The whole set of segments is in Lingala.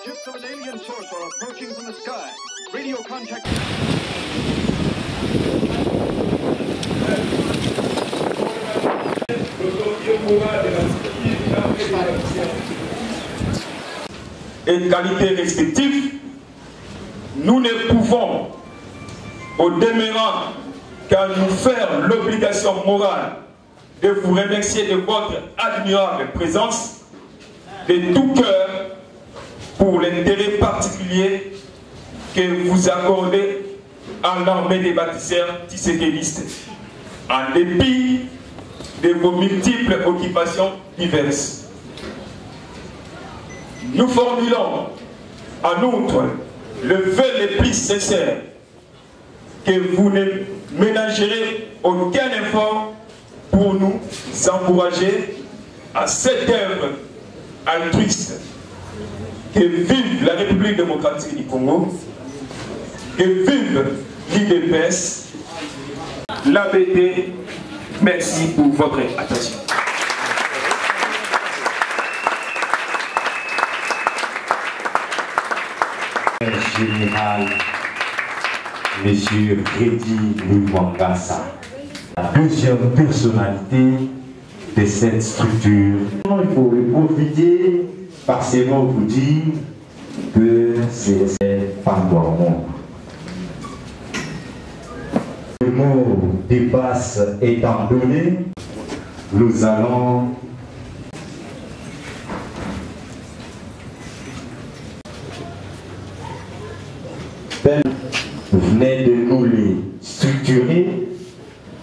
Ships of an alien source are approaching from the sky. Radio contact. Et qualités respectives, nous ne pouvons, au demeurant, qu'à nous faire l'obligation morale de vous remercier de votre admirable présence de tout cœur pour l'intérêt particulier que vous accordez à l'armée des bâtisseurs tshisekidistes, en dépit de vos multiples occupations diverses. Nous formulons en outre le vœu le plus sincère que vous ne ménagerez aucun effort pour nous encourager à cette œuvre altruiste. Que vive la République démocratique du Congo, que vive l'IDPS, l'ABD. Merci pour votre attention. Général, Monsieur Freddy Luwangasa, la deuxième personnalité de cette structure. Il faut profiter par ces mots pour dire que c'est pas bon. Le mot dépasse étant donné, nous allons venez de nous les structurer.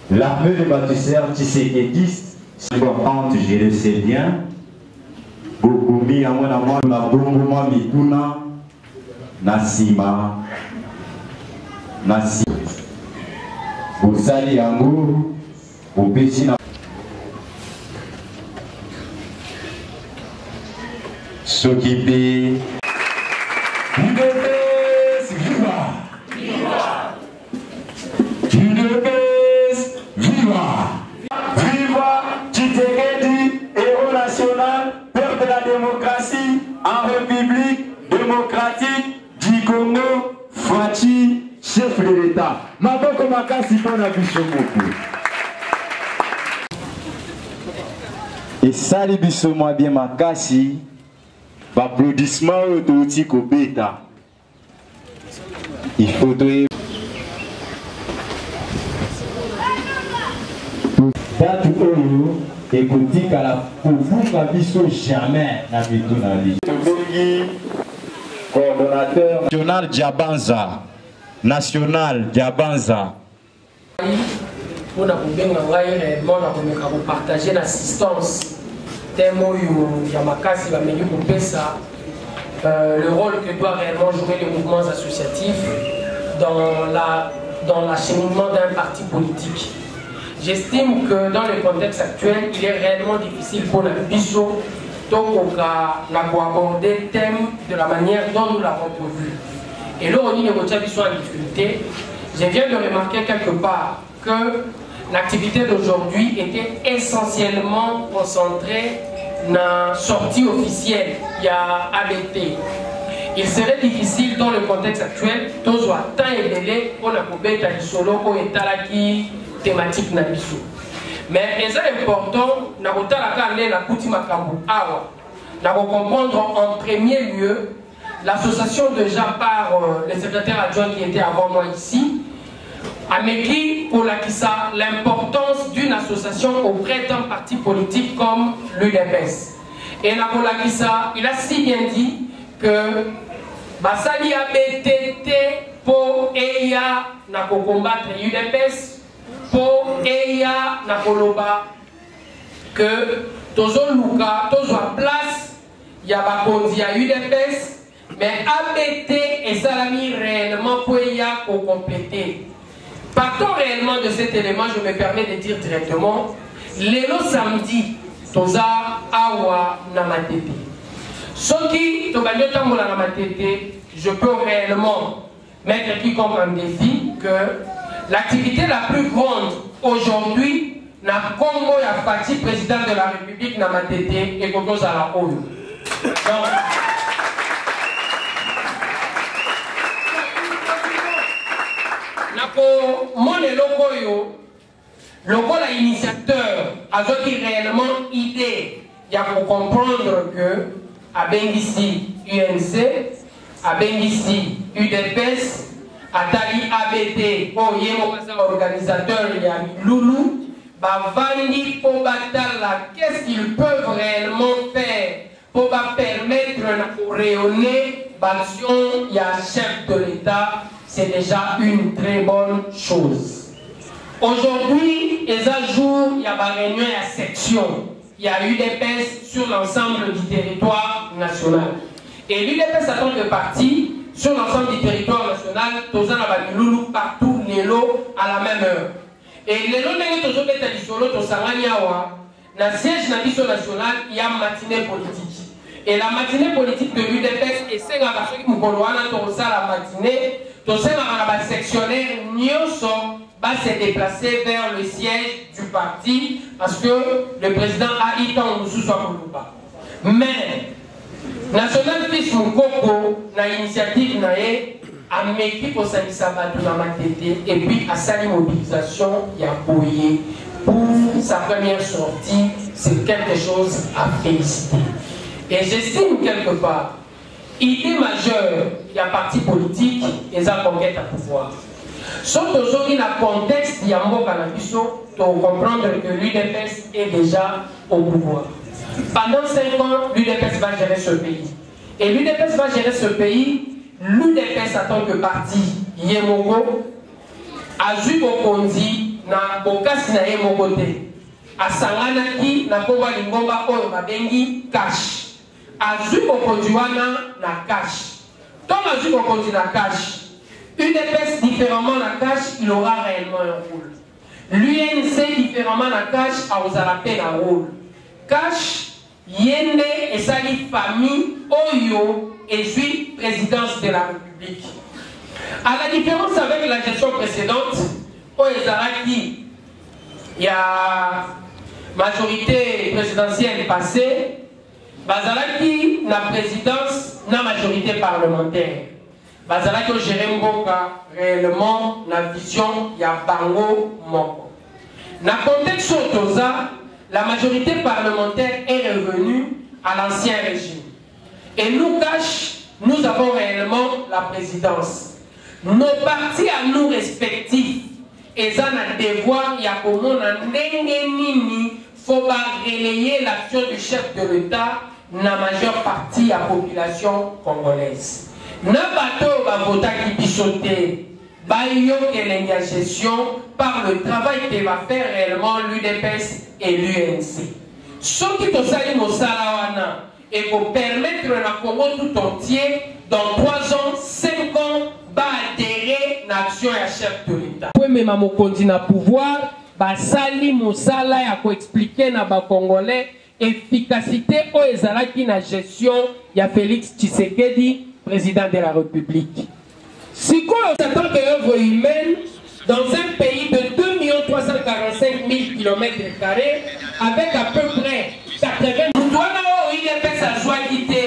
L'armée de bâtisseurs tshisekidistes, c'est importante, je le sais bien. Bokumi amona mwana bongoma mikuna nasima nasi bosali yango bopesi na soki mpe UDPS viva! UDPS viva! Viva Tshisekedi, héros national, père de la démocratie en République démocratique du Congo, Fachi, chef de l'État. Maboko makasi pona biso moko. Et sali biso mwa bien makasi, applaudissement autouti kobeta. Il faudrait datu oyo ekotika la kofunga biso jamais na bitu na vie. Coordonnateur national Diabanza, national Diabanza. Pour na kubenga ngai réellement na komeka ko partager l'assistance temo yo ya makasi ba mengi kopesa le rôle que doit réellement jouer les mouvements associatifs dans l'acheminement d'un parti politique. J'estime que dans le contexte actuel, il est réellement difficile pour la biso d'aborder le thème de la manière dont nous l'avons prévu. Et là, on dit que les biso en difficulté. Je viens de remarquer quelque part que l'activité d'aujourd'hui était essentiellement concentrée dans la sortie officielle, il y a ABT. Il serait difficile dans le contexte actuel, tous ont temps et délai pour la couper à solo pour étaler thématique na biso. Mais c'est important, na comprendre en premier lieu l'association déjà par le secrétaire adjoint qui était avant moi ici, Ameki pour l'importance d'une association auprès d'un parti politique comme l'UDPS. Et Nakolakisa, il a si bien dit que Basali a BTT pour EIA na combattre l'UDPS, pour EIA na koloba que Tozo Luka, Tozo a place, Yabakondi à UDPS, mais ABT et Salami réellement pour EIA pour compléter. Partant réellement de cet élément, je me permets de dire directement, l'élo samedi, Toza Awa Namatete. Soki Tobanyota Moula Namatete, je peux réellement mettre qui comme un défi que l'activité la plus grande aujourd'hui, na Congo ya parti président de la République Namatete et Kokoza la ONU. mon logo la initiateur a réellement idée pour comprendre que à Bengisi UNC, à Bengisi UDPS, à Tali ABT, organisateur Loulou, Bavandi pour batala, qu'est-ce qu'ils peuvent réellement faire pour permettre de rayonner l'action du chef de l'État, c'est déjà une très bonne chose. Aujourd'hui, il y a une réunion, il y a section, il y a UDPS sur l'ensemble du territoire national. Et l'UDPS a tant que parti sur l'ensemble du territoire national, tous les loulou partout, les lots à la même heure. Et les lots n'est toujours pas traditionnels, tous dans le siège national, il y a une matinée politique. Et la matinée politique de l'UDPS, et c'est la matinée, tous les sectionnaires va se déplacer vers le siège du parti parce que le président a eu temps de Moussoussa. Mais, National Fils Moukoko, na initiative a mis pour Sabat dans ma tête et puis à sa mobilisation, il y a Bouyé pour sa première sortie, c'est quelque chose à féliciter. Et j'estime quelque part, idée majeure, il y a parti politique et ça conquête à pouvoir. Sauf aujourd'hui, dans le contexte, il y a un mot pour comprendre que l'UDPS est déjà au pouvoir. Pendant 5 ans, l'UDPS va gérer ce pays. Et l'UDPS va gérer ce pays, l'UDPS en tant que parti, Yemoko, a vu Bokondi, na Bokasi na Yemokote, a Sanganaki, na Koba Lingomba, Oyo Mabengi, cash. A vu Bokondi wana na cash. Tant a vu Bokondi na cash. UDPS différemment la cash, il aura réellement un rôle. L'UNC différemment la cash, a aux arapés un rôle. Cash, Yende et sa famille, Oyo et suis présidence de la République. À la différence avec la gestion précédente, Oyezaraki, il y a majorité présidentielle passée, Bazaraki, la présidence, la majorité parlementaire. Bazalaki gérer Mboka réellement la vision ya Bango Moko. Dans le contexte Toza, la majorité parlementaire est revenue à l'ancien régime. Et nous cache, nous avons réellement la présidence. Nos partis à nous respectifs, et ça a devoir ya comment na nini faut relayer l'action du chef de l'État dans la majeure partie de la population congolaise. Na bateau va voter qui bichoté, bayo et la gestion par le travail que va faire réellement l'UDPS et l'UNC. Ce qui te sali Mosalawana et pour permettre la Congo tout entier dans 3 ans, 5 ans, va adhérer l'action à chef de l'État. Pour même mon continent pouvoir, ba sali Mosala ya ko expliquer na ba Congolais efficacité au ezalaki na gestion ya Félix Tshisekedi, président de la République. Si on s'attend que l'œuvre humaine dans un pays de 2 345 000 km² avec à peu près 80 nous doit quitté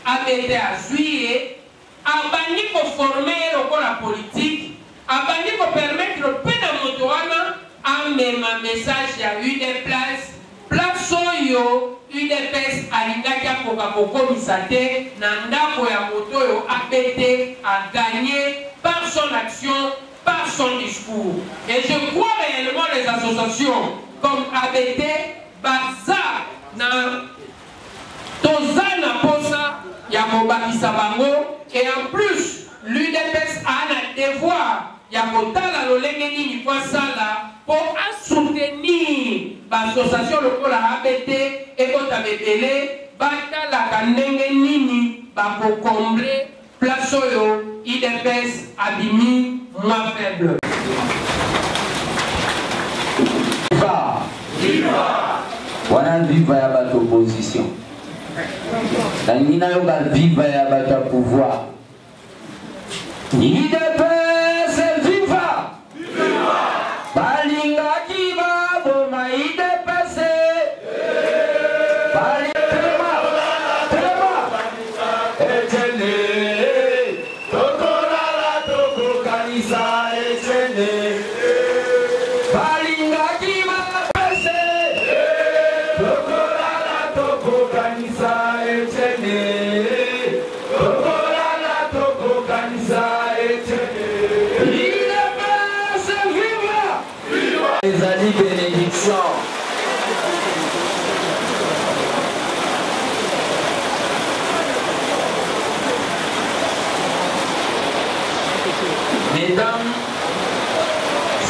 ABT à juillet, abandi pour former la politique, abandi pour permettre le pédamotoana à même un message à UDPS, place yo UDPS alingaki kokomisate na ndako ya moto yo ABT a gagné par son action, par son discours. Et je crois réellement les associations comme ABT, Baza, na Tozana Posa, Yamobakisa Bango, et en plus, l'UDPS a un devoir, Yamotala Lolengeni Nifasala, pour soutenir l'association locale ABT et pour Tabetele, Bata la Kandenge Nini, pour combler place yo, IDPS, Abimi, moins faible. Viva! Viva! Wana viva ya bato opposition. Na nina yo ba viva ya bato pouvoir. IDPS viva! Viva! Balinga kiba boma IDPS. Balinga tema. Etene. Toko la toko kanisa etene.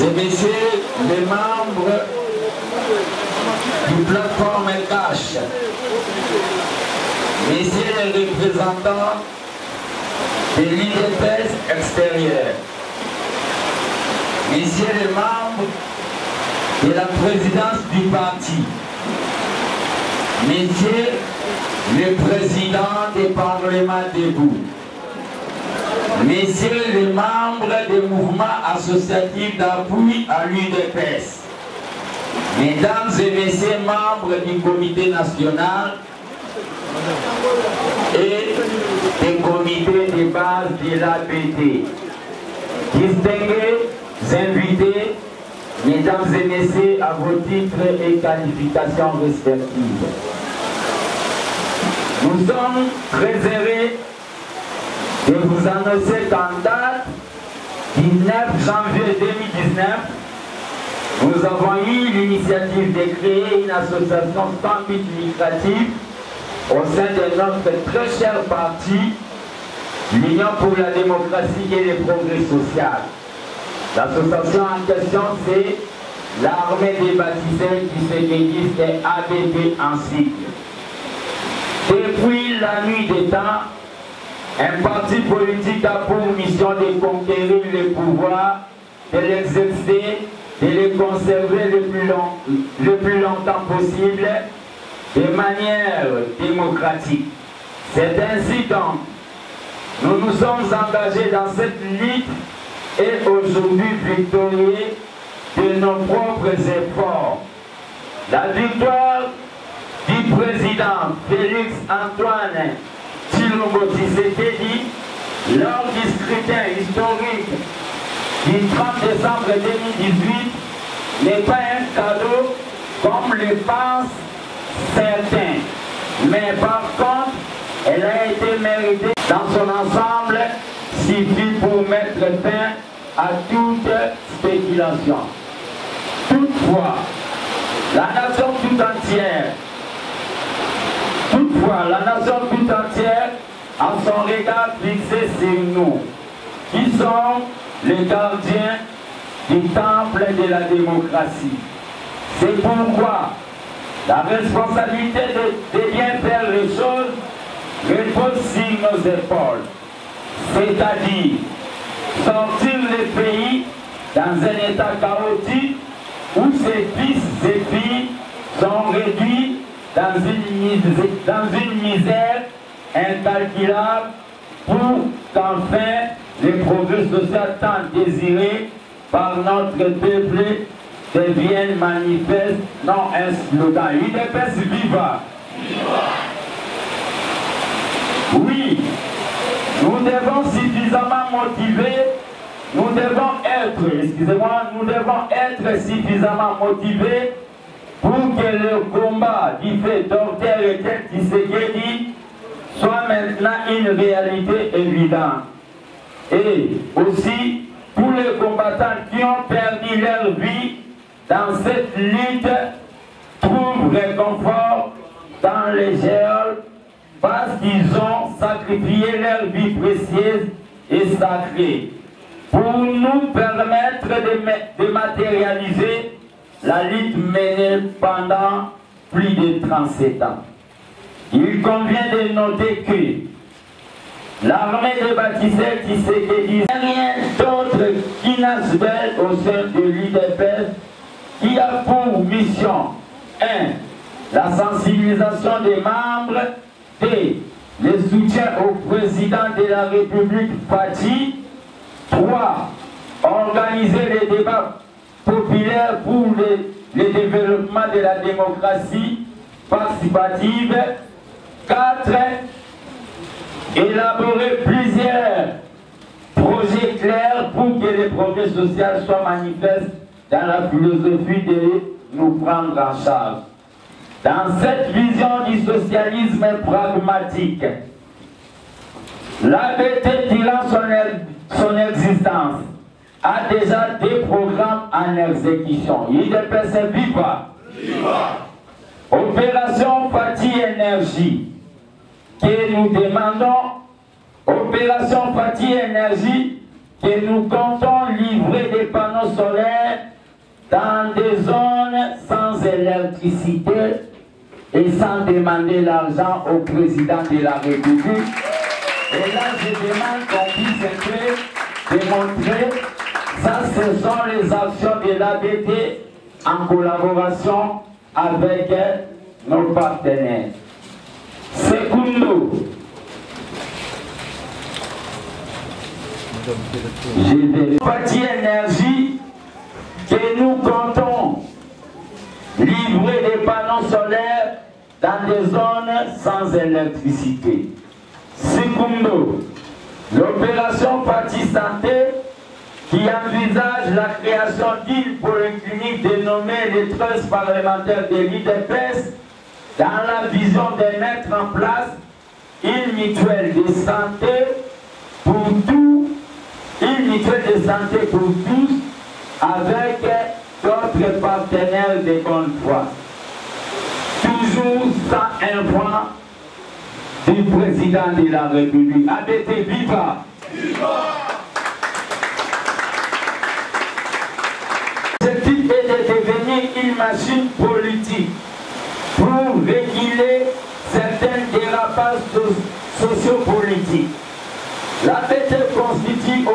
et messieurs les membres du plateforme Cash, messieurs les représentants de l'UDPS extérieur, messieurs les membres de la présidence du parti, messieurs le président du Parlement debout, messieurs les membres des mouvements associatifs d'appui à l'UDPS, mesdames et messieurs membres du comité national et des comités de base de l'APT, distingués invités, mesdames et messieurs, à vos titres et qualifications respectives. Nous sommes très heureux de vous annoncer qu'en date du 9 janvier 2019, nous avons eu l'initiative de créer une association sans but lucratif au sein de notre très cher parti, l'Union pour la démocratie et le progrès social. L'association en question, c'est l'Armée des baptisés qui se déguise des ABB en cycle. Depuis la nuit des temps, un parti politique a pour mission de conquérir le pouvoir, de l'exercer, de le conserver le plus longtemps possible, de manière démocratique. C'est ainsi donc, nous nous sommes engagés dans cette lutte et aujourd'hui victorieux de nos propres efforts. La victoire du président Félix Antoine Tshilombo Tshisekedi lors du scrutin historique du 30 décembre 2018 n'est pas un cadeau comme le pensent certains, mais par contre elle a été méritée dans son ensemble, suffit pour mettre fin à toute spéculation. Toutefois, la nation tout entière a son regard fixé sur nous, qui sommes les gardiens du temple de la démocratie. C'est pourquoi la responsabilité de bien faire les choses repose sur nos épaules, c'est-à-dire sortir le pays dans un état chaotique où ses fils et filles sont réduits dans une misère incalculable pour qu'enfin le progrès social tant désiré par notre peuple devienne manifeste, non un slogan. UDPS viva! Oui, nous devons suffisamment motiver, nous devons être suffisamment motivés pour que le combat du fait Dr Etienne Tshisekedi soit maintenant une réalité évidente. Et aussi pour les combattants qui ont perdu leur vie dans cette lutte trouvent réconfort dans les géoles parce qu'ils ont sacrifié leur vie précieuse et sacrée pour nous permettre de matérialiser la lutte menée pendant plus de 37 ans. Il convient de noter que l'armée des baptisés qui s'est rien d'autre qu'une asbel au sein de l'UDPS qui a pour mission 1. La sensibilisation des membres, 2. Le soutien au président de la République Fati, 3. Organiser les débats populaires pour le développement de la démocratie participative, 4. Élaborer plusieurs projets clairs pour que le progrès social soit manifeste dans la philosophie de nous prendre en charge. Dans cette vision du socialisme pragmatique, l'ABT tirant son existence a déjà des programmes en exécution. UDPS viva! Opération Fati Énergie que nous demandons, Opération Fati Énergie que nous comptons livrer des panneaux solaires dans des zones sans électricité et sans demander l'argent au président de la République. Et là, je demande qu'on puisse démontrer, ça ce sont les actions de l'ABT en collaboration avec nos partenaires. Secundo, Parti énergie que nous comptons livrer des panneaux solaires dans des zones sans électricité. Secundo, l'opération Parti Santé qui envisage la création d'une polyclinique dénommée les Trust parlementaires de l'IDPS dans la vision de mettre en place une mutuelle de santé pour tous, une mutuelle de santé pour tous avec d'autres partenaires de bonne foi. Toujours sans influence du président de la République. ABT, viva! L'objectif est de devenir une machine politique pour réguler certains dérapages sociopolitiques. L'ABT constitue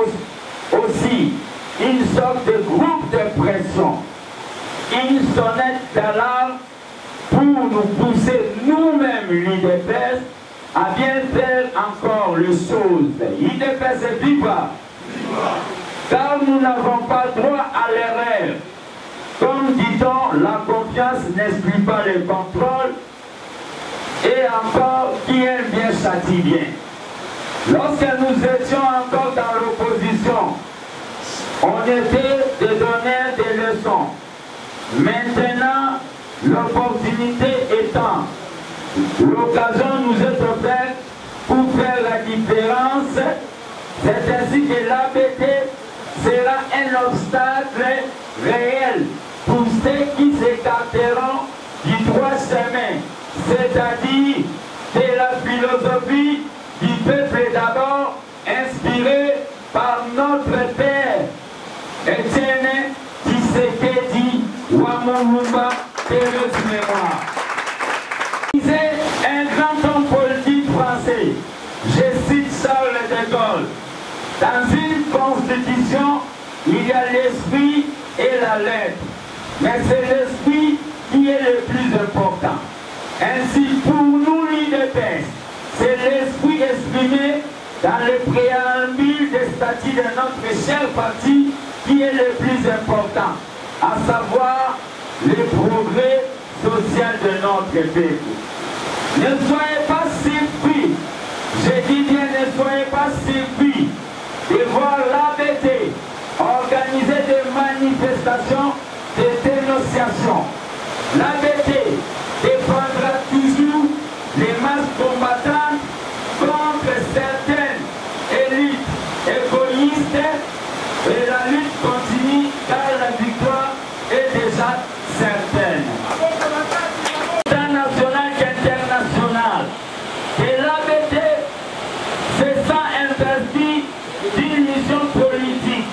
aussi une sorte de groupe de pression, une sonnette d'alarme pour nous pousser nous-mêmes, l'IDPS, à bien faire encore les choses. L'IDPS est viva, car nous n'avons pas droit à l'erreur. Comme dit-on, la confiance n'exclut pas le contrôle, et encore, qui aime bien châtie bien. Lorsque nous étions encore dans l'opposition, on était des donneurs de leçons. Maintenant, l'opportunité étant, l'occasion nous est offerte pour faire la différence. C'est ainsi que l'ABT sera un obstacle réel pour ceux qui s'écarteront du droit chemin, c'est-à-dire de la philosophie du peuple d'abord, inspirée par notre père Étienne Tshisekedi Wamulumba, heureuse mémoire. Un grand homme politique français, je cite Charles de Gaulle, dans une constitution, il y a l'esprit et la lettre, mais c'est l'esprit qui est le plus important. Ainsi, pour nous, l'IDPS, c'est l'esprit exprimé dans le préambule des statuts de notre cher parti qui est le plus important, à savoir le progrès social de notre peuple. Ne soyez pas surpris, je dis bien ne soyez pas surpris de voir l'ABT organiser des manifestations, des dénonciations. L'ABT défendra toujours les masses combattantes contre certaines élites égoïstes et la lutte continue car la victoire est déjà certaine. Tant national qu'international, et l'ABT se sent investi d'une mission politique,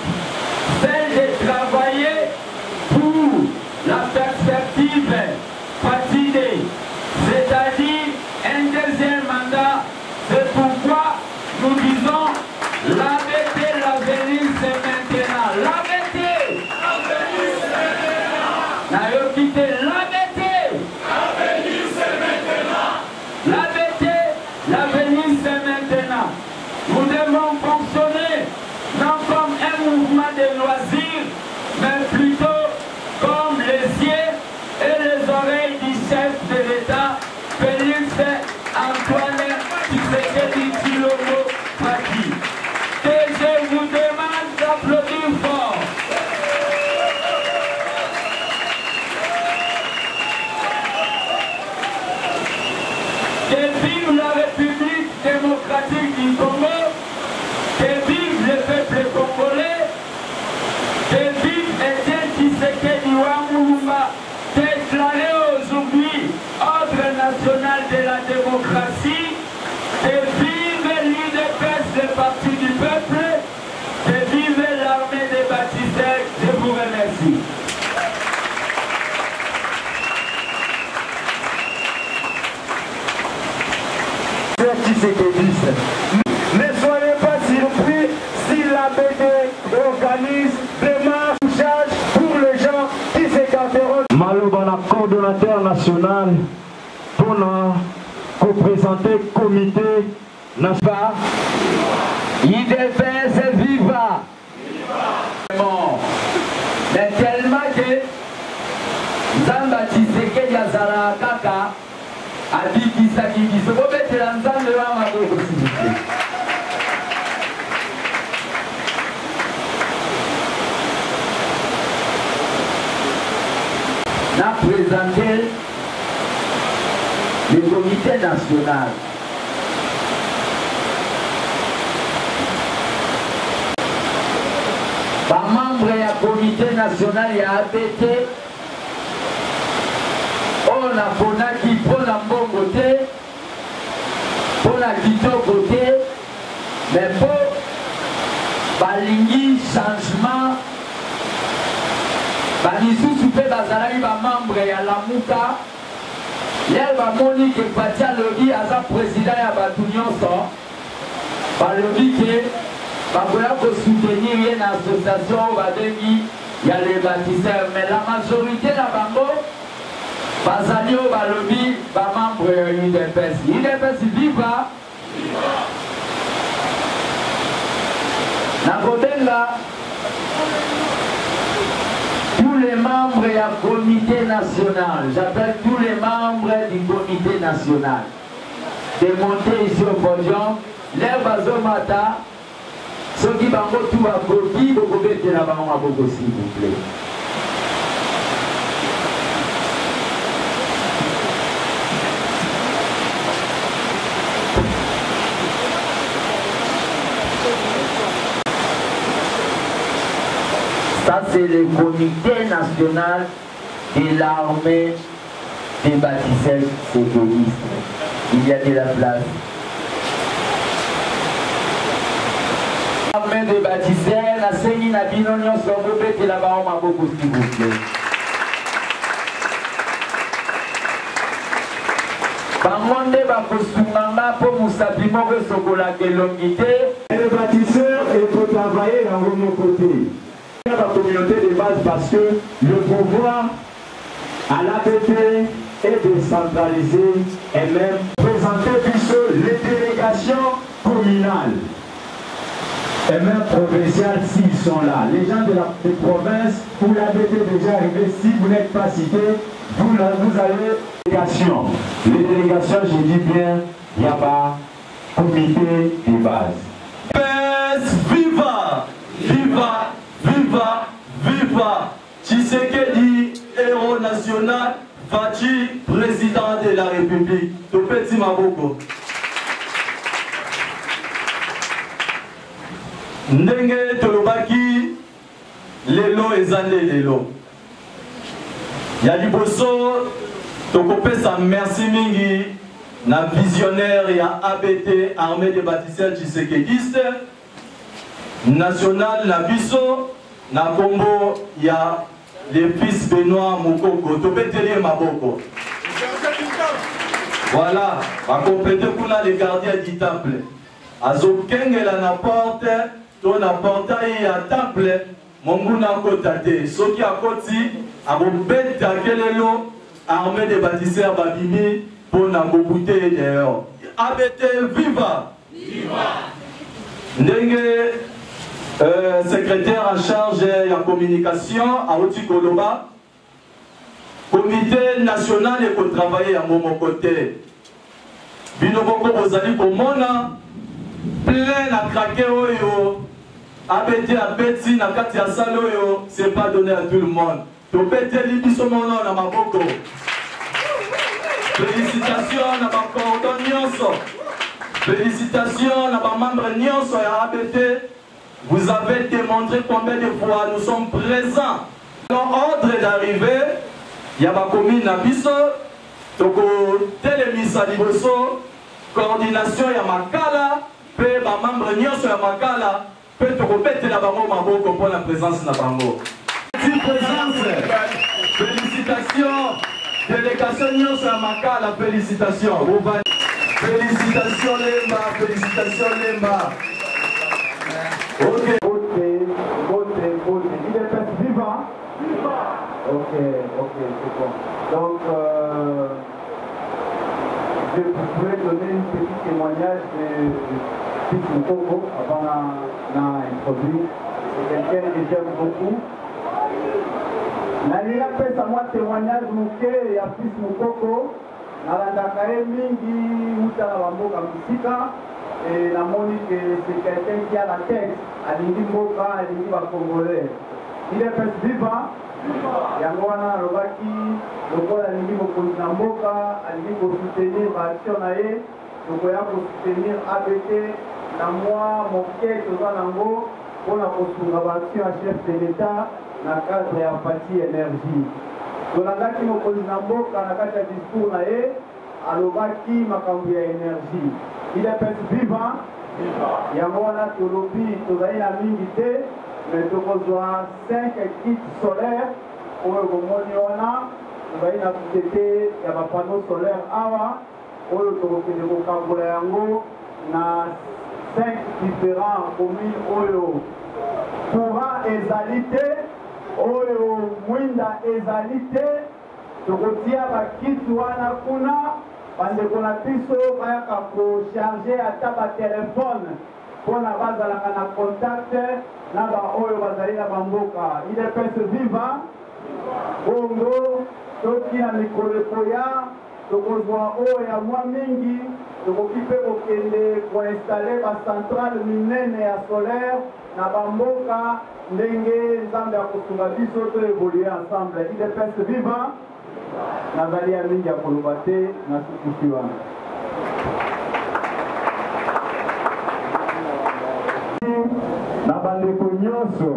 celle de travailler pour la perspective fatiguée, c'est-à-dire un deuxième mandat. C'est pourquoi nous disons l'ABT, l'avenir c'est maintenant. L'ABT, l'avenir c'est maintenant. N'ayokite, l'ABT, l'avenir c'est maintenant. L'ABT, l'avenir c'est maintenant. Nous devons fonctionner non comme un mouvement de loisirs, mais plutôt comme les yeux et les oreilles du chef de l'État, Félix Antoine Tshisekedi Tshilombo Fatou. Et je vous demande d'applaudir fort. Que vive la République démocratique du Congo, que vive le peuple congolais, que vive Étienne Tshisekedi Wamulumba, déclaré aujourd'hui ordre national de la démocratie, que vive l'IDPS. Tshisekedi. Ne soyez pas surpris si l'ABD organise des marchages pour les gens qui s'écarteront. Malobana, coordonnateur national pour représenter comité, n'est-ce pas? IDPS viva! Mais tellement que Nzamba Tshisekedi azala kaka abikisaki biso kobetela Nzambe wa maboko s'il vous plaît. Na présenter le comité national. Ba membre ya comité national ya ABT on a ponaki pona mbongo te pona kitoko te mais po balingi changement balisusu mpe bazalaki bamembre ya lamuka lelo bamoni ke pati alobi aza président ya bato nyonso balobi ke bakoya kosoutenir ye na association oyo babengi ya les bâtisseurs mais la majorité na bango bazali oyo balobi bamembre ya UDPS. UDPS viva! Nakobenga tous les membres du comité national, j'appelle tous les membres du comité national de monter ici au podium. Les bazomata, ceux qui bango tout à côté, vous pouvez être là-bas s'il vous plaît. Ça, c'est le comité national de l'armée des bâtisseurs sécuristes. Il y a de la place. L'armée des bâtisseurs, la Seigneur Nabino Nyonso, vous mettez là-bas, on m'a beaucoup s'il vous plaît. Bangonde bakosunganga pour Moussabimo Sokola Kelongité. Les bâtisseurs, il faut travailler dans vos côtés. La communauté de base parce que le pouvoir à l'ABT est décentralisé et même présenter les délégations communales et même provinciales s'ils sont là. Les gens de la province où l'ABT est déjà arrivé, si vous n'êtes pas cité, vous avez délégation. Les délégations, je dis bien, il y a pas comité de base. Viva! Viva! Viva, viva, Tshisekedi, héros national, Fachi, président de la République. Topeti Maboko. Ndenge Tolobaki, Lelo Ezande Lelo. Yaliboso, Tokopesa merci mingi, na visionnaire ya ABT, armée des bâtisseurs Tshisekedistes. National na biso na Congo ya le fils Benoît Mokoko topeteli maboko. Voilà, va compléter pour les gardiens du temple. Azokengela na porte, to na portail ya temple, monguna kotate. Soki akoti, abobeta kelelo armée des bâtisseurs babimi pour na bobouter dehors. ABT viva! Viva! Ndenge secrétaire en charge de la communication à Otikoloba, comité national et pour travailler à mon côté. Binoboko Bozali Komona, plein à craquer oyo, ABT à Betty, na Katia Saloyo, c'est pas donné à tout le monde. To Bete Libisomono na Maboko. Félicitations à ma cordon Nyonso. Félicitations à ma membre Nyonso et à ABT. Vous avez démontré combien de fois nous sommes présents. Dans l'ordre d'arrivée, il y a ma commune Nabiso, Toko Télémisa Liboso, coordination il y a Makala, puis ma membre Nyonso ya Makala, puis Toko Bete la Bango Maboko pour la présence de la Bango. Félicitations, délégation Nyonso ya Makala, félicitations. Félicitations Lemba, félicitations Lemba. Ok. Côté. Il est presque vivant. Ok, c'est bon. Donc, je pourrais donner un petit témoignage de Fils Mukoko avant d'introduire. C'est quelqu'un que j'aime beaucoup. Nani pesa moi témoignage muke ya Fils Mukoko. Nalandaka ye mingi utala bamboka musika. Et la Monique, c'est quelqu'un qui a la tête, à l'Indimboka, à l'Indimba Congolais. Il est presque vivant. Yangwana Robaki, le rôle à l'Indimbo Namboka, à l'Indimbo soutenir l'action naé, le voyage pour soutenir ABT, dans moi, mon quai, tout ça, Nango, pour la construction à chef de l'État, dans le cadre de l'empathie énergie. Donc, la date qui me pose Namboka, dans le cadre du discours naé, à l'Obaki, ma cambia énergie. Il est presque vivant. Il y a un tolobi, tozaï la minité, mais tu reçois 5 kits solaires pour le Moniona. Tozaï la société, il y a un panneau solaire awa, pour le Tokokinekokabolango, na 5 différents communes Oyo. Courant égalité, Oyo Mwinda égalité, Tokotia Bakitouana Kuna. Parce qu'on a pu charger à ta téléphone pour la base à la contact, il est presque vivant. Bongo, tout qui a micro de Koya, donc on voit et à moi Mingi, donc on peut pour installer la centrale minière et solaire, na Bamboka, Ndenge, Zambia, Kosungabi, surtout évoluer ensemble. Il est presque vivant. Nazali ya mingi ya kolobate na sukusiwa. Na bandeko nyonso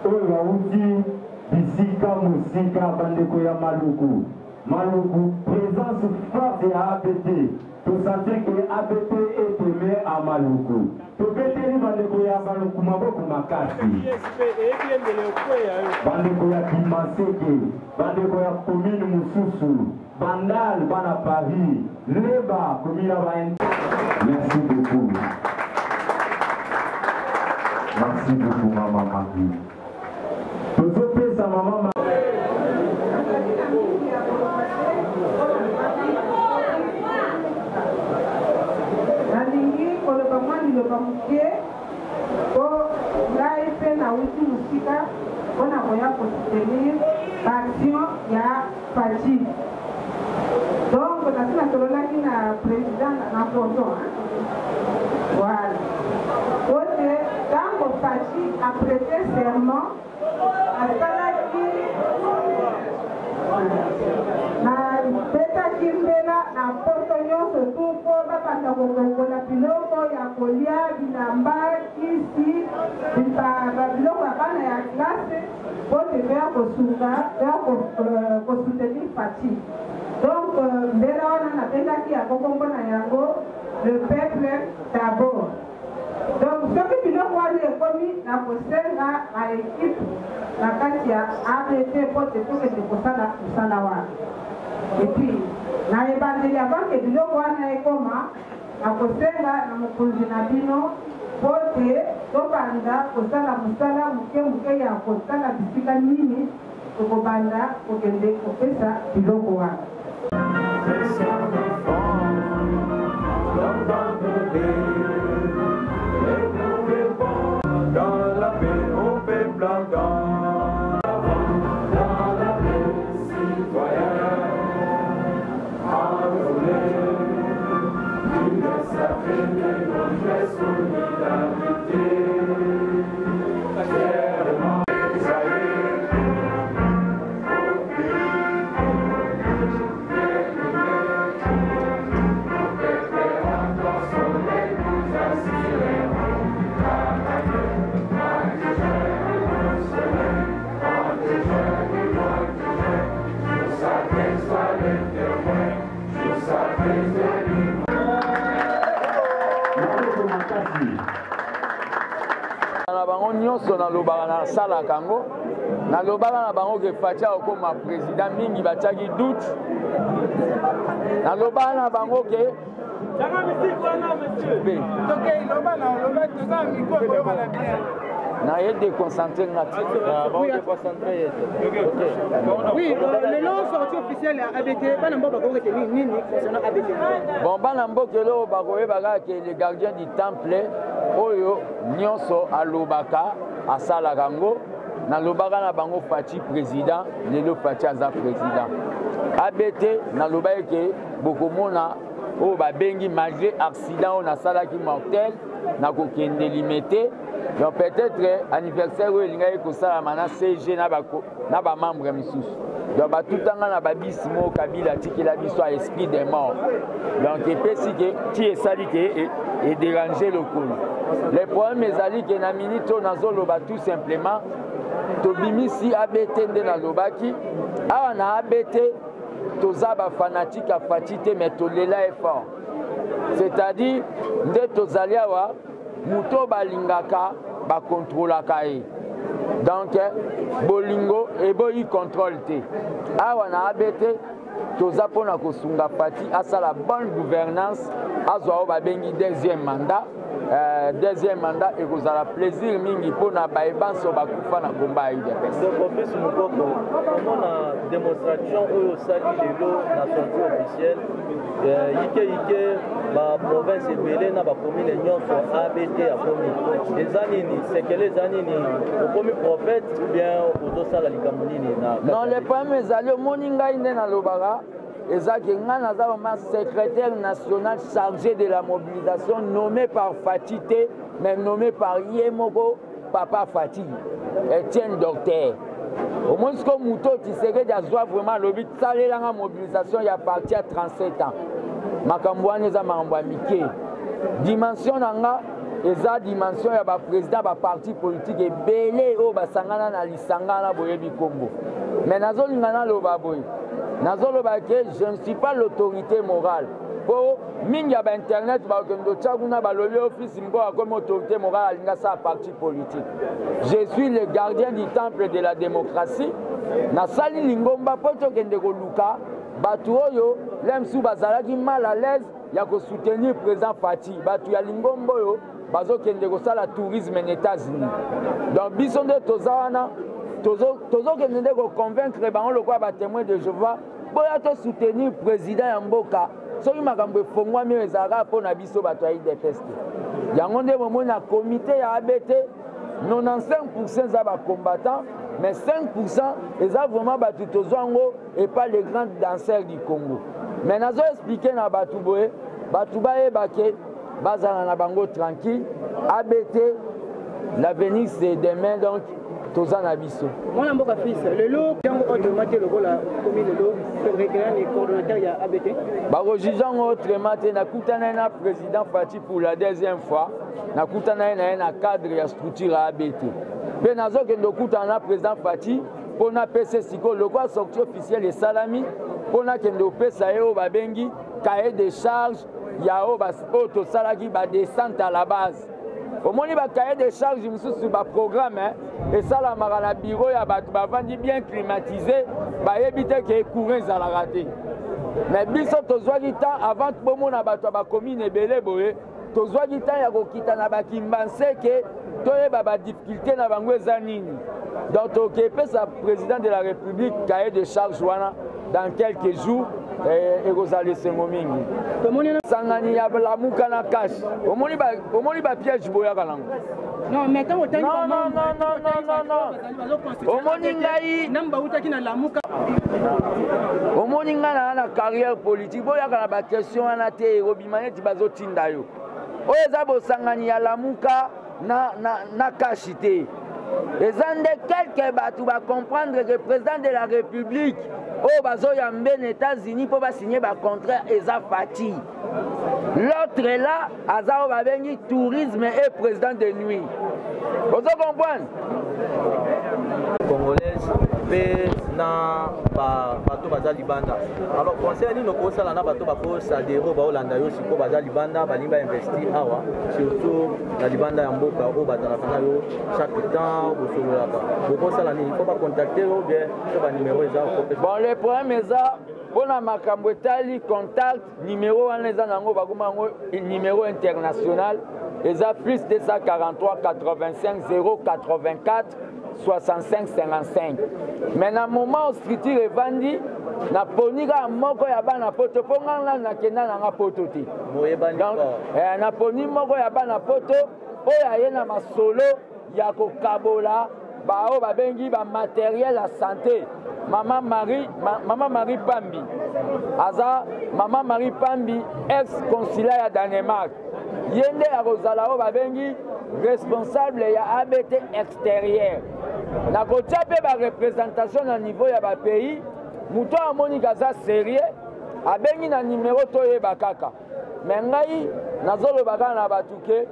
oyo bauti bisika musika bandeko ya Maluku. Maluku, présence forte ya ABT. Tu sentais que ABT est aimé à Maluku. Tu beteli bandeko ya Maluku maboko makasi. Bandeko ya Kimaseke, bandeko ya commune Mususu, Bandal, Bana Paris, Leba, commune Abaïn. Merci beaucoup. Merci beaucoup, maman Marie. Tout ce pays, sa maman Marie. Le bamuke ko ngai pe na uti musika ona koya ko soutenir l'action ya Fachi. Donc na tolola ki na président na photo. Voilà. Ote tango Fachi a prêté serment à Salaki na peta kimbela na poto nyonso tout pour bapanda kokongola biloko ya kolia bilamba kisi biloko ya bana ya classe po te vea kosunga vea kosoutenir Fachi. Donc mbela wana napendaki ya kokongo na yango le peuple d'abord. Donc soki biloko wana ekomi na kosenga na équipe na kati ya ABT po te tokende kosala mosala wana. Et puis, na ebandeli avant que biloko wana ekoma na kosenga na mokonzi na bino po te tobanda kosala mosala moke ya kosala bisika nini tokobanda kokende kopesa biloko wana. Dans la paix, au peuple nyonso na lobaka na sala kango na lobaka na bango ke Fachi okoma président mingi batiaki doute na lobaka na bango ke na ye déconcentré ngati oui le nom sorti officiel à ABT bana mboka ko ke nini concernant ABT bon bana mboka lo bakoyebaka ke le gardien du temple oyo nyonso alobaka asalaka ngo nalobaka na bango Faci président lelo Faci aza président ABT naloba eke bokomona oyo babengi malgré accident oyo nasalaki mortel nakokende limité donc peut-être anniversaire oyo elingaki kosalama na CG na bamembre misusu donc batutanga na babisi moko Kabila atikela biso à esprit des morts donc epesi ke ti esali ke edérange lokolo le problème ezali ke na minute oyo nazoloba tout simplement tobimisi ABT nde nalobaki awa na ABT toza bafanatique ya Faci te mais tolela effort c'est-à-dire nde tozali awa muto balingaka bakontrolaka ye donc bolingo eboyi contrôle te awa na ABT toza mpona kosunga Faci asala bonne gouvernance azwa oyo babengi deuxième mandat ekozala plaisir mingi mpona bayebanso bakufa na komba ya UDPS. Donc office mokoko omona démonstration oyo osali lelo na sortie officielle yike baprovince ebele na bacommune nyonso ABT akomi eza nini sekele eza nini okomi prophète ou bien ozosala likambo nini na non le problème ezali omoni ngai nde nalobaka ezaki nga naza vraiment secrétaire national chargé de la mobilisation nommé par Faci te mais nommé par ye moko papa Faci Etienne Docteur omoni siko muto Tshisekedi azwa vraiment alobi salelanga mobilisation ya parti ya 37 ans makambo wana eza makambo ya mike dimension na nga eza dimension ya baprésident baparti politique ebele oyo basangana na lisanga na boyebi kombo mais nazolinga naloba boye nazoloba ke je ne suis pas l'autorité morale po mingi ya bainternet bakendo tshakuna balobi office mbo akomi autorité morale alinga sa parti politique je suis le gardien du temple de la démocratie nasali lingomba po tokende koluka bato oyo lemsu bazalaki mal à l'aise ya kosoutenir président Faci bato ya lingomba oyo bazokende kosala tourisme na États-Unis donc biso nde toza wana tozokende nde koconvaincre bango lokola batémoin de Jéhovah boya tosoutenir président ya mboka soki makambo efongwami oyo ezalaka mpona biso bato ya UDPS te yango nde bomoni na komité ya ABT 95% eza bacombattant mais 5% eza vraiment bato tozwa yango et pas les grands danseurs du Congo mais nazo expliquer na bato boye bato bayeba ke bazala na bango tranquille ABT l'avenir c'est demain donc toza na biso mwana mboka fils lelo jango autrement te lokola komi lelo secrétaire et coordonnateur ya ABT bakojuge yango autrement te nakutana na président Faci pour la deuxième fois nakutana na ye na cadre ya structure ya ABT mpe nazokende okutana na président Faci mpona apesa sikoyo lokola sortie officielle esalami mpona kende opesa ye oyo babengi cahier de charge ya oyo tosalaki badescente à la base omoni bakaye de charge mosusu baprogramme esalamaka na biro ya bato bavandi bien climatisé bayebi te ke courant ezalaka te mais biso tozwaki temps avant bomona bato ya bacommune ebele boye tozwaki temps ya kokita na bakimbanse ke toyeba badifficulté na bango eza nini donc tokepesa président de la république cahier de charge wana dans quelques jours ekozala esengo mingi sangani ya lamuka na kashi omoni bapiège boyaka nango omoni ngai na carrière politique boyaka na baquestion wana te obima neti bazotinda yo oyo eza bosangani ya lamuka na kashi te eza nde quelque bato bacomprendre que président de la république oyo bazoyambe na États-Unis mpo basigner bacontrat eza Faci l'autre là aza oyo babengi tourisme et président de nuit ozo comprendre congolaise mpe na bato baza libanda alors conseil nini okosala na bato bakosadere oyo baolanda yo sikoyo baza libanda balingi bainvesti awa surtout na libanda ya mboka oyo bazalaka na yo chaque temps bosololaka bokosala nini mpo bacontacte yo bien mpe banimero eza bon le problème eza mpona makambo etali contact numéro wana eza nango bakoma yango numéro international eza plus 243 85 084 65 55. Mais na moment structure evandi na ponika moko ya bana poto po ngana nakenda nanga poto te na poni moko ya bana poto oyo aye na masolo ya kokabola bao babengi ba matériel ya santé. Maman Marie Pambi aza Maman Marie Pambi ex-consulat ya Danemark yende ya kozala o babengi responsable ya ABT extérieur na kotia pe ba représentation na niveau ya ba pays muto amoni kaza sérieux abengi na numéro toyeba kaka mais ngai nazoloba kaka na batuke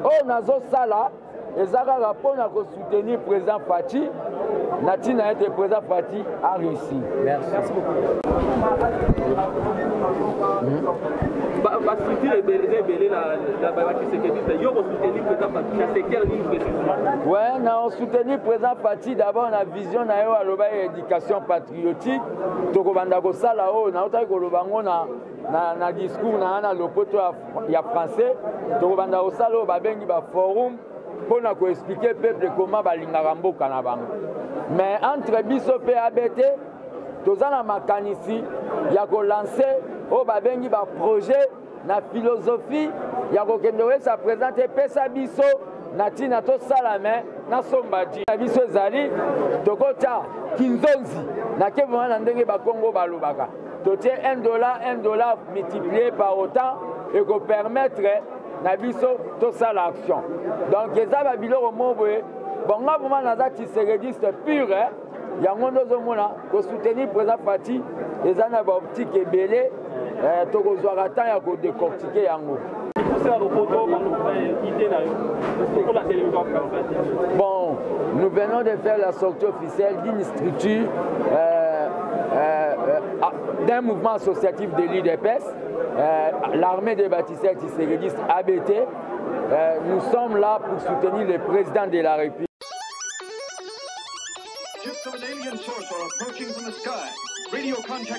o nazosala ezaka rapona ko soutenir président Faty Natina été président Faty a réussi. Merci beaucoup. Ouais, on soutenu président Faty d'abord la vision na yo aloba éducation patriotique tokobanda ko sala o na otaki koloba ngo na discours na lopoto ya français tokobanda ko sala o babengi ba forum pour nous expliquer peuple comment balingaka mboka na bango. Mais entre biso pe ABT tozana makanisi ya ko lancer o babengi ba projet na philosophie ya ko kende sa présenter pesa biso na tina to salame na sombaji na biso ezali tokota kinzonzi na kevona na ndenge ba Congo balobaka totie $1 multiplié par autant et ko permettre na biso to sala action. Donc eza ba biloko moboye bonga vraiment naza tiserediste pur yango ndozomona ko soutenir président Faty eza na ba optique ebele to kozwaka temps ya ko décortiquer yango. Bon, nous venons de faire la sortie officielle d'une structure d'un mouvement associatif de l'UDPS, l'armée des bâtisseurs tisérédistes ABT. Nous sommes là pour soutenir le président de la République. Ships of an alien source are approaching from the sky. Radio contact.